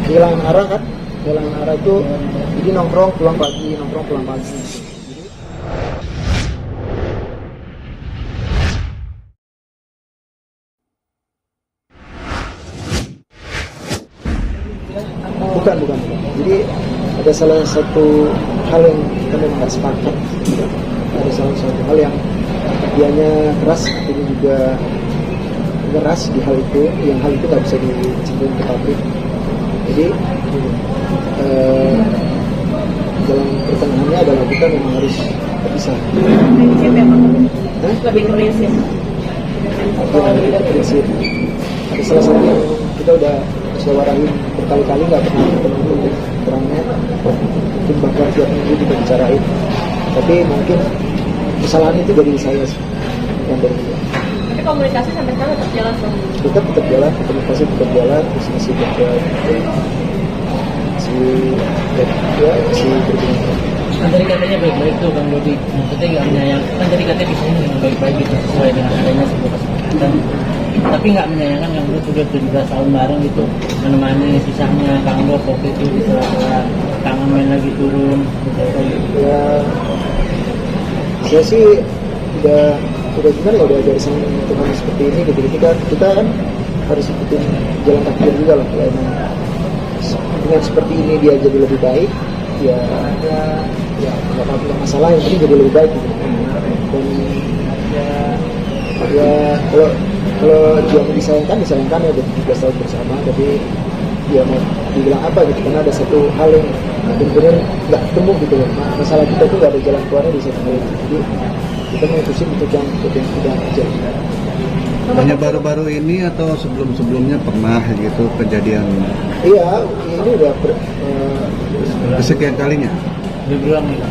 kehilangan arah kan, kehilangan arah itu jadi nongkrong pulang pagi. Bukan. Jadi ada salah satu hal yang kita memang nggak sepakat. Ada salah satu hal yang dianya keras, ini juga keras di hal itu. Yang hal itu nggak bisa dicenderung ke pabrik. Jadi dalam pertengahannya adalah kita memang harus berpisah. Prinsip ya Pak? Lebih prinsip. Prinsip. Ada salah satu yang kita udah musyawarahkan berkali-kali nggak pernah ketemu terangnya, mungkin bahkan tiap minggu juga bicarain, tapi mungkin kesalahan itu dari saya yang dari dia. Tapi komunikasi sampai sekarang tetap jalan dong? Tetap jalan, komunikasi tetap jalan, terus masih berjalan, masih berjalan. Kan tadi katanya baik-baik tuh Bang Dodi, maksudnya nggak menyayang, kan tadi katanya bisa dengan baik-baik gitu sesuai dengan adanya sebuah kesepakatan, tapi nggak menyayangkan Kang Dodi sudah 17 tahun bareng gitu, menemani sisanya Kang Dodi waktu itu di saat tangan main lagi turun gitu. Ya, saya sih udah gimana ya, udah dari sama teman seperti ini gitu, kita kan harus ikutin jalan takdir juga lah. Ya, dengan seperti ini dia jadi lebih baik, ya nggak masalah, yang penting jadi lebih baik gitu. Dan ya kalau dia mau disayangkan ya, udah 17 tahun bersama, tapi ya mau dibilang apa gitu, karena ada satu hal yang benar-benar nggak ketemu gitu loh. Masalah kita tuh nggak ada jalan keluarnya di satu hal itu. Jadi kita memutusin untuk yang tidak aja. Hanya baru-baru ini atau sebelum-sebelumnya pernah gitu kejadian? Iya, ini udah kesekian kalinya? Berulang nih.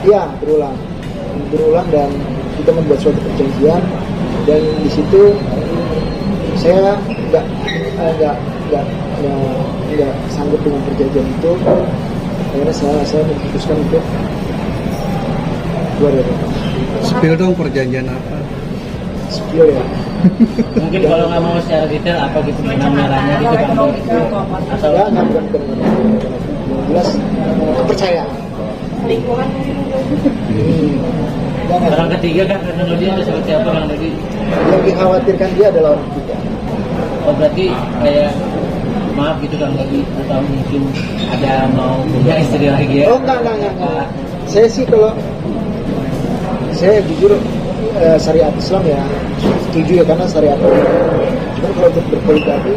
Iya, berulang dan kita membuat suatu perjanjian, dan di situ saya nggak sanggup dengan perjanjian itu. Akhirnya saya memutuskan untuk keluar dari itu. Spill dong, perjanjian apa? Spill ya. Mungkin kalau nggak mau secara detail apa gitu benang merahnya gitu Bang Dodi. Atau Ya, nggak bukan. Yang jelas kepercayaan. Lingkungan orang ketiga kan Kang Dodi itu seperti apa Kang Dodi? Yang dikhawatirkan dia adalah orang ketiga. Oh berarti kayak maaf gitu Kang Dodi, atau mungkin ada mau punya istri lagi ya? Oh enggak. Saya sih saya jujur syariat Islam ya setuju ya, karena syariat. Cuma kalau untuk berpoligami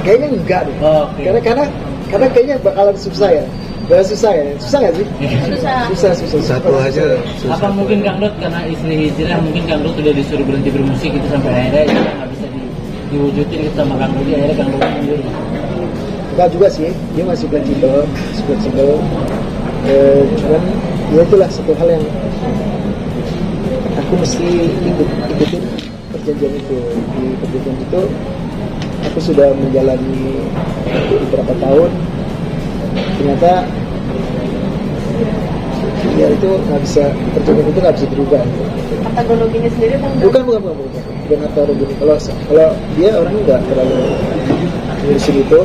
kayaknya enggak deh. Oh, okay. Karena kayaknya bakalan susah ya. Susah nggak sih? Susah. Satu aja susah. Apa mungkin Kang Dod karena istri hijrah, mungkin Kang Dod sudah disuruh berhenti bermusik gitu sampai akhirnya itu nggak bisa diwujudin gitu sama Kang Dodi, akhirnya Kang Dodi mundur. Enggak juga sih, dia masih fleksibel. Cuman ya itulah satu hal yang aku mesti ikutin perjanjian itu. Di perjanjian itu aku sudah menjalani beberapa tahun, ternyata ya itu nggak bisa, perjanjian itu nggak bisa berubah. Kategorinya sendiri Bang? Bukan kategori. Kalau dia orangnya nggak terlalu ngurusin itu,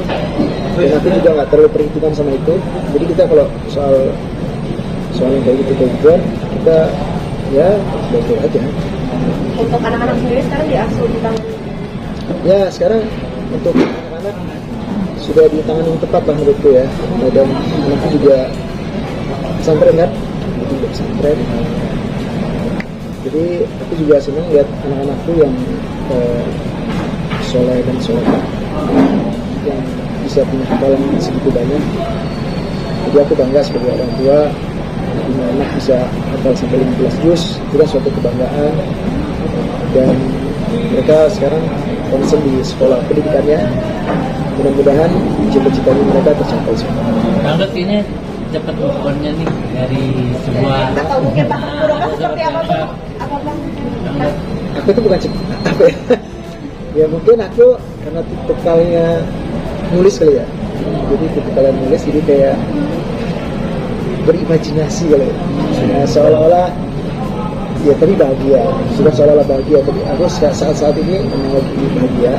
dan aku juga nggak terlalu perhitungan sama itu. Jadi kita kalau soal yang kayak gitu kita ya baik aja. Untuk anak-anak sendiri sekarang diasuh di tangan? Ya, Sekarang untuk anak-anak sudah di tangan yang tepat lah menurutku ya. Dan anakku juga pesantren kan, juga pesantren. Jadi aku juga senang lihat anak-anakku yang soleh dan solehah, yang bisa punya hafalan segitu banyak. Jadi aku bangga sebagai orang tua punya anak bisa hafal sampai 15 juz, itu kan suatu kebanggaan. Dan mereka sekarang konsen di sekolah pendidikannya, mudah-mudahan cita-citanya mereka tercapai semua. Kang Dod kayaknya cepat move-on-nya nih dari semua. Atau mungkin Pak Kurungnya seperti apa Bang? Aku tuh bukan apa ya? Ya mungkin aku karena tipikalnya nulis kali ya. Jadi tipikalnya nulis, jadi kayak berimajinasi kali ya. Seolah-olah Ya tadi bahagia, sudah seolah-olah bahagia. Tapi aku saat ini memang lagi bahagia.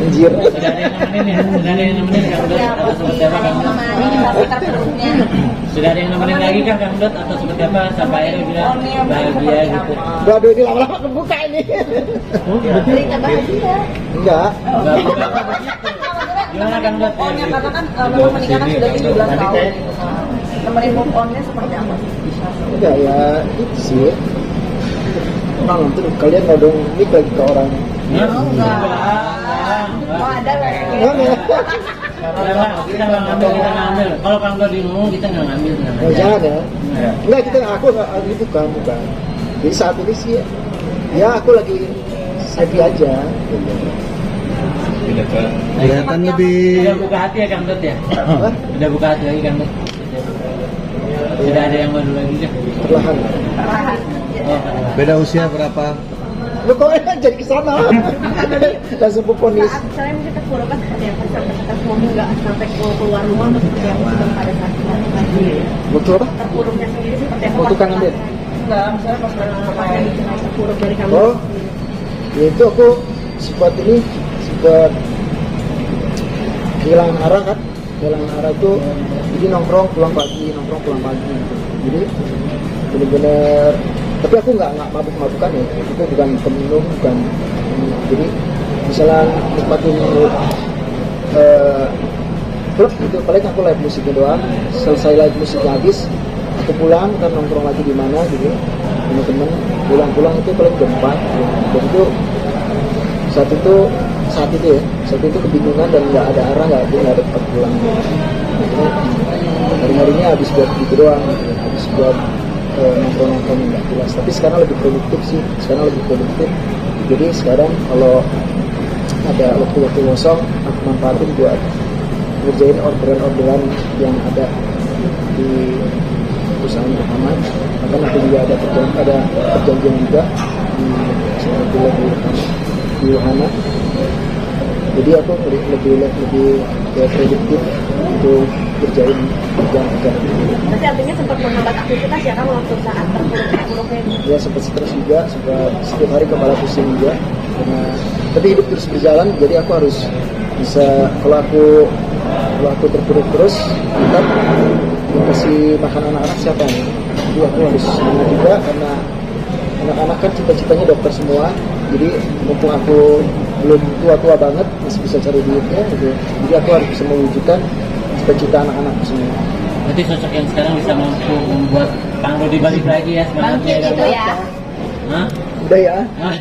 Anjir. Sudah ada yang nemenin ya? Sudah ada yang nemenin Kang Dut atau seperti apa Kang Dut? Sudah ada yang nemenin lagi kan Kang Dut atau seperti apa? Sampai akhirnya bilang bahagia gitu. Waduh, ini lama-lama kebuka ini. Berita bahagia. Enggak. Gimana Kang Dut? On-nya karena kan memang menikah kan sudah 17 tahun. Nemenin move on-nya seperti apa sih? Enggak ya, itu sih. Orang nanti kalian nodong ini lagi ke orang. Enggak. Oh ada lah. Kita nggak ngambil, kita nggak ngambil. Kalau Kang Dut ngomong kita nggak ngambil. Oh, jangan ya. Enggak, aku nggak itu bukan. Jadi saat ini sih, ya aku lagi happy aja. Kelihatan lebih Udah buka hati ya Kang Dut ya? Hah? Udah buka hati lagi Kang Dut? Sudah ada yang baru lagi kan? Perlahan. Oh, beda usia berapa? Lu kok jadi kesana? Langsung ponis. Saat saya mungkin terpuruk kan seperti apa? Sampai kita ngomong nggak sampai keluar rumah atau seperti apa? Sedang pada saat itu. Betul apa? Terpuruknya sendiri seperti apa? Waktu Kang Amir? Enggak, misalnya pas terpuruk dari kamu. Oh, ya itu aku sempat kehilangan arah kan. Kehilangan arah itu jadi nongkrong pulang pagi gitu. Jadi bener-bener, tapi aku nggak mabuk-mabukan ya, itu bukan peminum, bukan. Jadi misalnya nikmatin klub gitu, paling aku live musiknya doang. Selesai live musiknya habis, aku pulang kan nongkrong lagi di mana gitu, teman-teman. Pulang itu paling jam 4. Dan itu saat itu kebingungan dan nggak ada arah, nggak ada tempat pulang. Hari-harinya habis buat gitu doang, habis buat nongkrong yang nggak jelas. Tapi sekarang lebih produktif sih, jadi sekarang kalau ada waktu-waktu kosong aku manfaatin buat ngerjain orderan yang ada di perusahaan rekaman. Bahkan aku juga ada perjanjian juga di Yohana. Jadi aku lebih produktif untuk kerjaan. Berarti artinya sempat menghambat aktivitas ya kan waktu saat terpuruknya Ya sempat stres juga, setiap hari kepala pusing juga. Tapi hidup terus berjalan, jadi aku harus bisa, kalau aku terpuruk terus, tetap kasih makan anak-anak siapa nih? Jadi aku harus semangat juga karena anak-anak kan cita-citanya dokter semua. Jadi mumpung aku belum tua-tua banget, masih bisa cari duitnya gitu. Jadi aku harus bisa mewujudkan cita-cita anak-anakku semua. berarti sosok yang sekarang bisa mampu membuat Kang Dut balik lagi ya semangatnya. Bangkit gitu ya. Hah? Udah ya. Oh,